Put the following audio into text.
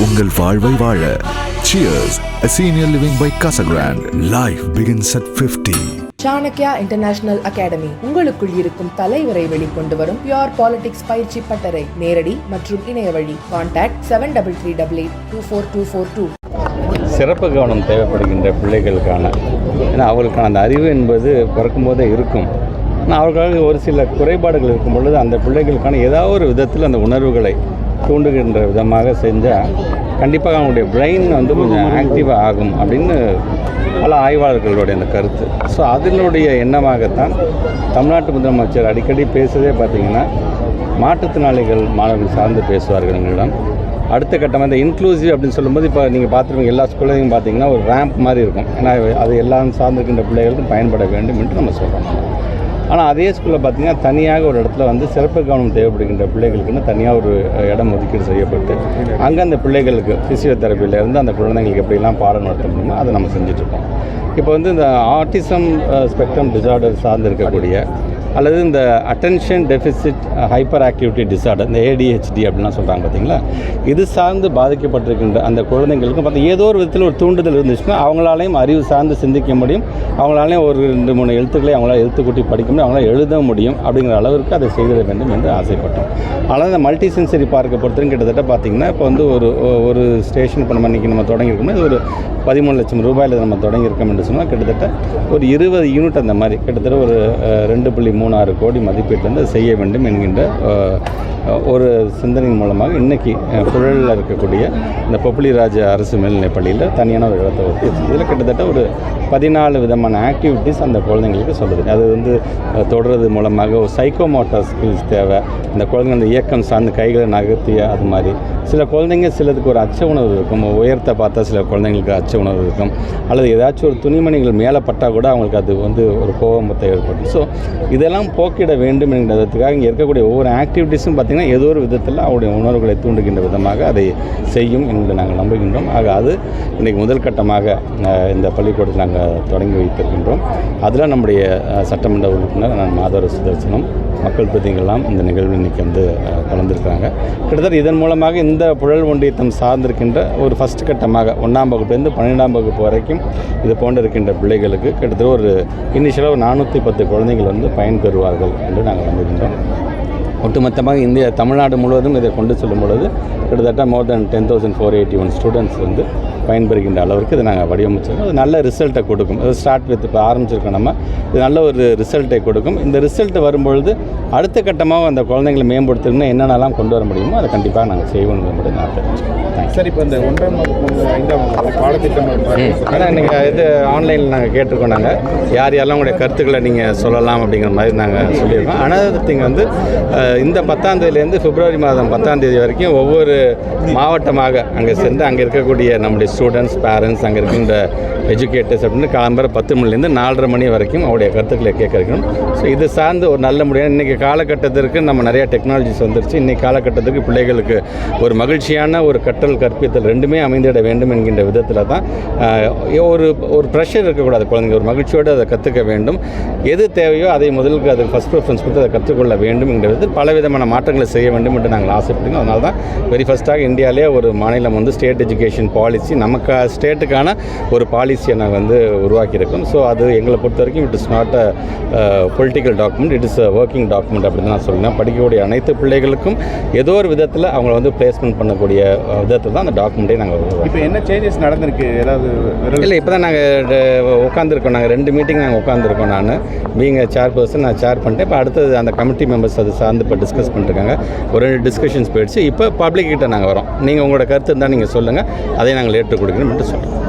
உங்கள் வாழ்வை வாழ. Cheers, a senior living by Casagrande. Life begins at 50. Chanakya international academy உங்களுக்குள் இருக்கும் தலைவரை வெளிக்கொண்டு வரும் பியூர் பாலிடிக்ஸ் பயிற்சி பட்டறை. நேரடி மற்றும் இணைய வழி. கான்டாக்ட் 7338242242. சிறப்பு கவனம் தேவைப்படுகின்ற பிள்ளைகளுக்கான, ஏன்னா அவர்களுக்கான அந்த அறிவு என்பது பிறக்கும்போதே இருக்கும். ஆனால் அவர்களுக்காக ஒரு சில குறைபாடுகள் இருக்கும் பொழுது அந்த பிள்ளைகளுக்கான ஏதாவது ஒரு விதத்தில் அந்த உணர்வுகளை தூண்டுகின்ற விதமாக செஞ்சால் கண்டிப்பாக அவங்களுடைய பிரெயின் கொஞ்சம் ஆக்டிவாக ஆகும் அப்படின்னு பல ஆய்வாளர்களுடைய அந்த கருத்து. ஸோ அதனுடைய எண்ணமாகத்தான் தமிழ்நாட்டு முதலமைச்சர் அடிக்கடி பேசுவதே பார்த்திங்கன்னா மாற்றுத்திறனாளிகள் மாணவர்கள் சார்ந்து பேசுவார்கள் எங்களிடம். அடுத்த கட்டமாக இந்த இன்க்ளூசிவ் அப்படின்னு சொல்லும்போது இப்போ நீங்கள் பார்த்துருப்பீங்க எல்லா ஸ்கூல்லையும் பார்த்தீங்கன்னா ஒரு ரேம்ப் மாதிரி இருக்கும். ஏன்னா அது எல்லாம் சார்ந்திருக்கின்ற பிள்ளைகளுக்கும் பயன்பட வேண்டும் என்று நம்ம சொல்கிறோம். ஆனால் அதே ஸ்கூலில் பார்த்திங்கன்னா தனியாக ஒரு இடத்துல சிறப்பு கவனம் தேவைப்படுகின்ற பிள்ளைகளுக்குன்னு தனியாக ஒரு இடம் ஒதுக்கீடு செய்யப்பட்டு அங்கே அந்த பிள்ளைகளுக்கு ஃபிசியோதெரப்பியிலேருந்து அந்த குழந்தைங்களுக்கு எப்படிலாம் பாடம் நடத்த முடியுமோ அதை நம்ம செஞ்சிட்ருக்கோம். இப்போ இந்த ஆட்டிசம் ஸ்பெக்ட்ரம் டிசார்டர் சார்ந்து இருக்கக்கூடிய அல்லது இந்த attention deficit hyper activity disorder, இந்த ADHD அப்படின்லாம் சொல்கிறாங்க பார்த்தீங்களா, இது சார்ந்து பாதிக்கப்பட்டிருக்கின்ற அந்த குழந்தைங்களுக்கு ஏதோ ஒரு விதத்தில் ஒரு தூண்டுதல் இருந்துச்சுன்னா அவங்களாலையும் அறிவு சார்ந்து சிந்திக்க முடியும், அவங்களாலையும் ஒரு 2-3 எழுத்துக்களை அவங்களால எழுத்துக்கூட்டி படிக்க முடியும், அவங்களால எழுத முடியும் அப்படிங்கிற அளவிற்கு அதை செய்திட வேண்டும் என்று ஆசைப்பட்டோம். ஆனால் இந்த மல்டி சென்சரி பார்க்கை பொறுத்தவரைக்கும் கிட்டத்தட்ட பார்த்திங்கன்னா இப்போ ஒரு ஸ்டேஷன் இப்போ நம்ம தொடங்கியிருக்கோம். இது ஒரு 13 லட்சம் ரூபாயில் நம்ம தொடங்கியிருக்கோம் என்று சொன்னால் கிட்டத்தட்ட ஒரு 20 யூனிட் அந்த மாதிரி கிட்டத்தட்ட ஒரு 2.36 கோடி மதிப்பீட்டிலேருந்து செய்ய வேண்டும் என்கின்ற ஒரு சிந்தனையின் மூலமாக இன்றைக்கி புழலில் இருக்கக்கூடிய இந்த பொப்புளிராஜ அரசு மேல்நிலைப் பள்ளியில் தனியான ஒரு இடத்தை ஒட்டி இதில் கிட்டத்தட்ட ஒரு 14 விதமான ஆக்டிவிட்டீஸ் அந்த குழந்தைங்களுக்கு சொல்லுது. அது தொடர்றது மூலமாக ஒரு சைக்கோமோட்டார் ஸ்கில்ஸ் தேவை. அந்த குழந்தைங்க அந்த இயக்கம் சார்ந்து கைகளை நகர்த்திய அது மாதிரி சில குழந்தைங்க சிலதுக்கு ஒரு அச்ச உணர்வு இருக்கும். உயரத்தை பார்த்தா சில குழந்தைங்களுக்கு அச்ச உணர்வு இருக்கும். அல்லது ஏதாச்சும் ஒரு துணிமணிகள் மேலே பட்டால் கூட அவங்களுக்கு அது ஒரு கோபத்தை ஏற்படும். ஸோ இதெல்லாம் போக்கிட வேண்டும் என்கிறதுக்காக இங்கே இருக்கக்கூடிய ஒவ்வொரு ஆக்டிவிட்டீஸும் பார்த்திங்கன்னா ஏதோ ஒரு விதத்தில் அவருடைய உணர்வுகளை தூண்டுகின்ற விதமாக அதை செய்யும் என்று நாங்கள் நம்புகின்றோம். ஆக அது இன்றைக்கு முதல் கட்டமாக இந்த பள்ளிக்கூடத்தில் நாங்கள் தொடங்கி வைத்திருக்கின்றோம். அதில் நம்முடைய சட்டமன்ற உறுப்பினர் மாதவர சுதர்சனம், மக்கள் பிரதிநிதிகள்லாம் இந்த நிகழ்வு இன்றைக்கி கலந்துருக்காங்க. கிட்டத்தட்ட இதன் மூலமாக இந்த புழல் ஒன்றியத்தம் சார்ந்திருக்கின்ற ஒரு ஃபஸ்ட் கட்டமாக 1ஆம் வகுப்புலேருந்து 12ஆம் வகுப்பு வரைக்கும் இது போன்று இருக்கின்ற பிள்ளைகளுக்கு கிட்டத்தட்ட ஒரு இனிஷியலாக ஒரு 410 குழந்தைகள் பயன்பெறுவார்கள் என்று நாங்கள் நம்புகின்றோம். ஒட்டுமொத்தமாக தமிழ்நாடு முழுவதும் இதை கொண்டு செல்லும் பொழுது கிட்டத்தட்ட மோர் தென் 10,481 ஸ்டூடெண்ட்ஸ் பயன்பெறுகின்ற அளவிற்கு இதை நாங்கள் வடிவமைச்சிருக்கோம். அது நல்ல ரிசல்ட்டை கொடுக்கும். அது ஸ்டார்ட் வித் இப்போ ஆரம்பிச்சிருக்கோம் நம்ம. இது நல்ல ஒரு ரிசல்ட்டை கொடுக்கும். இந்த ரிசல்ட் வரும்பொழுது அடுத்த கட்டமாக அந்த குழந்தைங்களை மேம்படுத்தணும்னா என்னென்னலாம் கொண்டு வர முடியுமோ அதை கண்டிப்பாக நாங்கள் செய்வோம் என்பதை நான் தெரிவிச்சுக்கோம். சார், இப்போ இந்த 1ஆம் வகுப்பு 5ஆம் வகுப்பு பாடத்திட்டம் ஏன்னா நீங்கள் இது ஆன்லைனில் நாங்கள் கேட்டிருக்கோம். நாங்கள் யாரெல்லாம் உங்களுடைய கருத்துக்களை நீங்கள் சொல்லலாம் அப்படிங்கிற மாதிரி நாங்கள் சொல்லியிருக்கோம். அனதர் திங் இந்த 10ஆம் தேதியிலேருந்து பிப்ரவரி மாதம் 10ஆம் தேதி வரைக்கும் ஒவ்வொரு மாவட்டமாக அங்கே சென்று அங்கே இருக்கக்கூடிய நம்முடைய ஸ்டூடெண்ட்ஸ், பேரண்ட்ஸ், அங்கே இருக்கின்ற எஜுகேட்டர்ஸ் அப்படின்னு காலம்பர 10 மணிலேருந்து 4:30 மணி வரைக்கும் அவருடைய கருத்துக்களை கேட்க இருக்கணும். ஸோ இது சார்ந்து ஒரு நல்ல முடியாது. இன்றைக்கி காலகட்டத்திற்கு நம்ம நிறையா டெக்னாலஜிஸ் வந்துருச்சு. இன்றைக்கி காலகட்டத்துக்கு பிள்ளைகளுக்கு ஒரு மகிழ்ச்சியான ஒரு கற்றல் கற்பித்தல் ரெண்டுமே அமைந்திட வேண்டும் என்கின்ற விதத்தில் தான் ஒரு ப்ரெஷர் இருக்கக்கூடாது. குழந்தைங்க ஒரு மகிழ்ச்சியோடு அதை கற்றுக்க வேண்டும். எது தேவையோ அதை முதலுக்கு அது ஃபஸ்ட் ப்ரிஃபரன்ஸ் கொடுத்து அதை கற்றுக்கொள்ள வேண்டும் என்கிற விதத்தில் பலவிதமான மாற்றங்களை செய்ய வேண்டும் என்று நாங்கள் ஆசைப்படுகிறோம். அதனால தான் வெரி ஃபஸ்ட்டாக இந்தியாவிலே ஒரு மாநிலம் ஸ்டேட் எஜுகேஷன் பாலிசி, நமக்கு ஸ்டேட்டுக்கான ஒரு பாலிசியை நாங்கள் உருவாக்கியிருக்கோம். ஸோ அது எங்களை பொறுத்த வரைக்கும் it is not a political document, it is a working document அப்படின்னு நான் சொல்லுவேன். படிக்கக்கூடிய அனைத்து பிள்ளைகளுக்கும் ஏதோ ஒரு விதத்தில் அவங்கள பிளேஸ்மெண்ட் பண்ணக்கூடிய விதத்தில் தான் அந்த டாக்குமெண்ட்டே நாங்கள் இப்போ என்ன சேஞ்சஸ் நடந்திருக்கு ஏதாவது? இல்லை, இப்போ தான் நாங்கள் உட்காந்துருக்கோம். நாங்கள் 2 மீட்டிங் நாங்கள் உட்காந்துருக்கோம். நான் பீங் சேர்பர்சன் நான் சேர் பண்ணிட்டேன். இப்போ அடுத்தது அந்த கமிட்டி மெம்பர்ஸ் அது சார்ந்து இப்போ டிஸ்கஸ் பண்ணிருக்காங்க. ஒரு 2 டிஸ்கஷன்ஸ் போயிடுச்சு. இப்போ பப்ளிக் கிட்ட நாங்கள் வரோம். நீங்கள் உங்களோட கருத்து இருந்தால் நீங்கள் சொல்லுங்கள், அதை நாங்கள் ஏற்றுக் கொடுக்கணும் என்று சொல்கிறோம்.